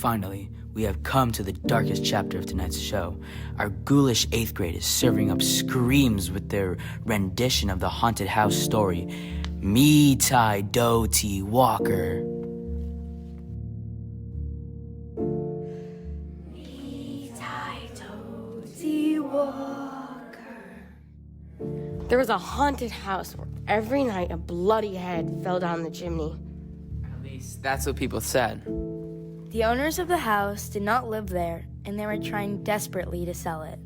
Finally, we have come to the darkest chapter of tonight's show. Our ghoulish 8th grade is serving up screams with their rendition of the haunted house story, Me Tai Doughty Walker. Me Tai Doughty Walker. There was a haunted house where every night a bloody head fell down the chimney. At least that's what people said. The owners of the house did not live there, and they were trying desperately to sell it.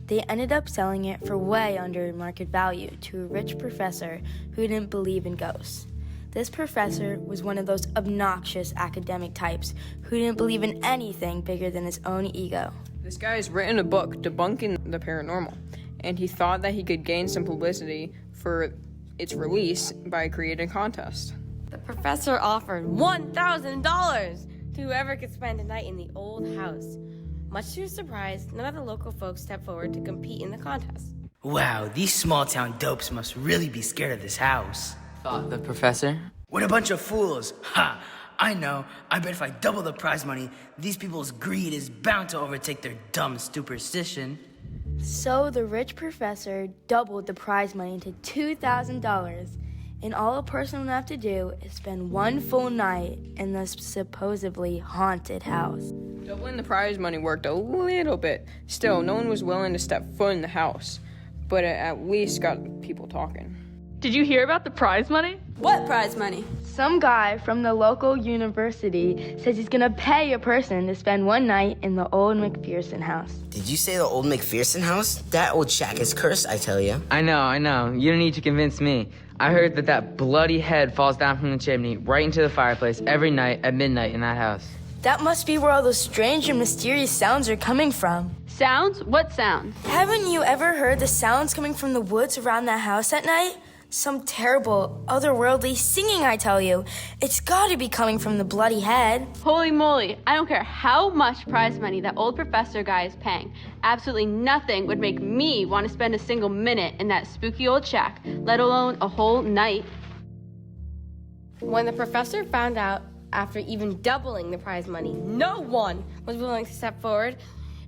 They ended up selling it for way under market value to a rich professor who didn't believe in ghosts. This professor was one of those obnoxious academic types who didn't believe in anything bigger than his own ego. This guy's written a book debunking the paranormal, and he thought that he could gain some publicity for its release by creating a contest. The professor offered $1,000 to whoever could spend a night in the old house. Much to his surprise, none of the local folks stepped forward to compete in the contest. Wow, these small-town dopes must really be scared of this house. Thought the professor? What a bunch of fools. Ha! I know. I bet if I double the prize money, these people's greed is bound to overtake their dumb superstition. So the rich professor doubled the prize money to $2,000, and all a person would have to do is spend one full night in the supposedly haunted house. Doubling the prize money worked a little bit. Still, no one was willing to step foot in the house, but it at least got people talking. Did you hear about the prize money? What prize money? Some guy from the local university says he's gonna pay a person to spend one night in the old McPherson house. Did you say the old McPherson house? That old shack is cursed, I tell you. I know. You don't need to convince me. I heard that bloody head falls down from the chimney right into the fireplace every night at midnight in that house. That must be where all those strange and mysterious sounds are coming from. Sounds? What sounds? Haven't you ever heard the sounds coming from the woods around that house at night? Some terrible, otherworldly singing, I tell you. It's gotta be coming from the bloody head. Holy moly, I don't care how much prize money that old professor guy is paying. Absolutely nothing would make me want to spend a single minute in that spooky old shack, let alone a whole night. When the professor found out, after even doubling the prize money, no one was willing to step forward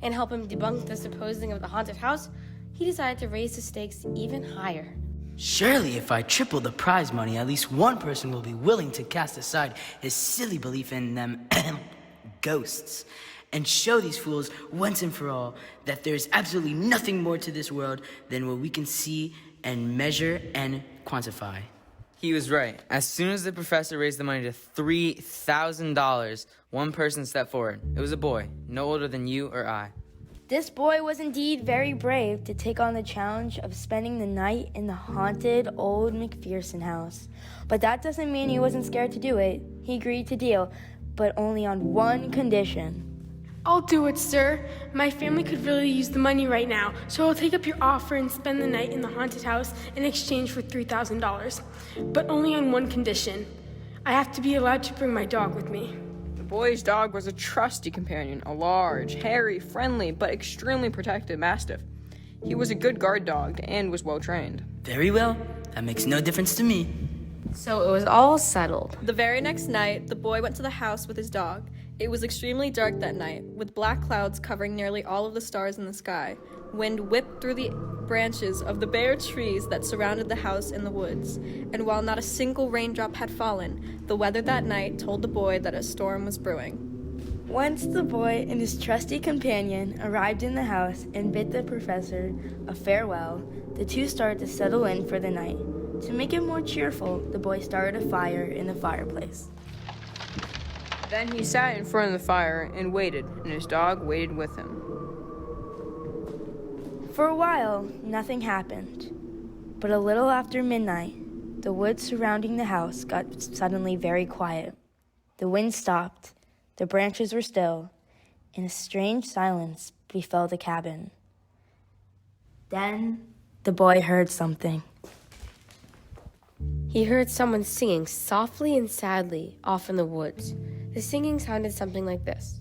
and help him debunk the supposing of the haunted house, he decided to raise the stakes even higher. Surely if I triple the prize money, at least one person will be willing to cast aside his silly belief in them ghosts and show these fools once and for all that there's absolutely nothing more to this world than what we can see and measure and quantify. He was right. As soon as the professor raised the money to $3,000, one person stepped forward. It was a boy, no older than you or I. This boy was indeed very brave to take on the challenge of spending the night in the haunted old McPherson house. But that doesn't mean he wasn't scared to do it. He agreed to deal, but only on one condition. I'll do it, sir. My family could really use the money right now, so I'll take up your offer and spend the night in the haunted house in exchange for $3,000. But only on one condition. I have to be allowed to bring my dog with me. The boy's dog was a trusty companion, a large, hairy, friendly, but extremely protective mastiff. He was a good guard dog and was well trained. Very well. That makes no difference to me. So it was all settled. The very next night, the boy went to the house with his dog. It was extremely dark that night, with black clouds covering nearly all of the stars in the sky. Wind whipped through the branches of the bare trees that surrounded the house in the woods, and while not a single raindrop had fallen, the weather that night told the boy that a storm was brewing. Once the boy and his trusty companion arrived in the house and bid the professor a farewell, the two started to settle in for the night. To make it more cheerful, the boy started a fire in the fireplace. Then he sat in front of the fire and waited, and his dog waited with him. For a while, nothing happened. But a little after midnight, the woods surrounding the house got suddenly very quiet. The wind stopped, the branches were still, and a strange silence befell the cabin. Then the boy heard something. He heard someone singing softly and sadly off in the woods. The singing sounded something like this.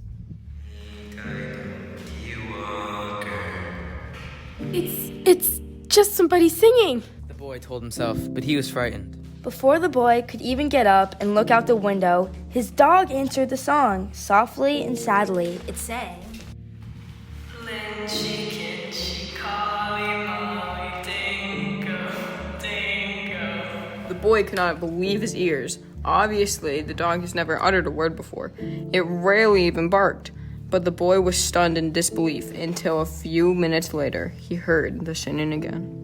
It's just somebody singing. The boy told himself, but he was frightened. Before the boy could even get up and look out the window, his dog answered the song, softly and sadly. It sang, Lynchy, kinchy, collie, molly, dingo, dingo. The boy could not believe his ears. Obviously, the dog has never uttered a word before. It rarely even barked. But the boy was stunned in disbelief until a few minutes later he heard the singing again.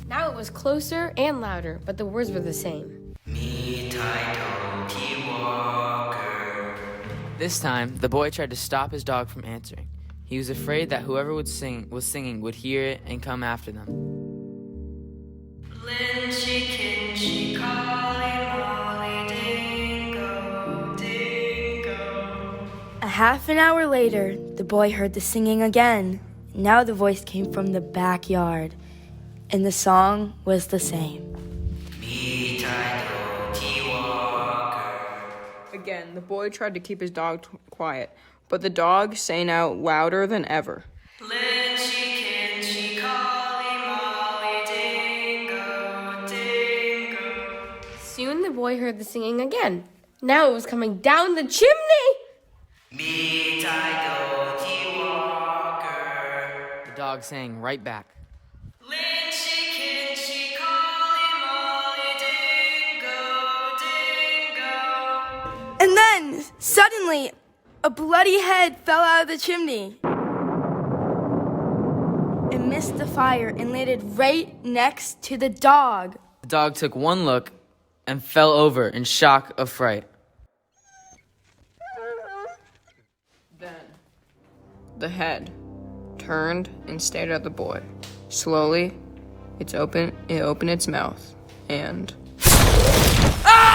Now it was closer and louder, but the words were the same. Me, Doughty, Walker. This time, the boy tried to stop his dog from answering. He was afraid that whoever was singing would hear it and come after them. Lynchy, kinchy, collie, molly, dingo, dingo. A half an hour later, the boy heard the singing again. Now the voice came from the backyard, and the song was the same. Me, Doughty, Walker. Again, the boy tried to keep his dog quiet, but the dog sang out louder than ever. Lynchy, kinchy, collie, molly, dingo, dingo. Soon the boy heard the singing again. Now it was coming down the chimney! Me, Doughty, Walker. The dog sang right back. Lynchy, kinchy, collie, molly, dingo, dingo. And then, suddenly, a bloody head fell out of the chimney. It missed the fire and landed right next to the dog. The dog took one look and fell over in shock of fright. Then, the head turned and stared at the boy. Slowly, it opened its mouth and... Ah!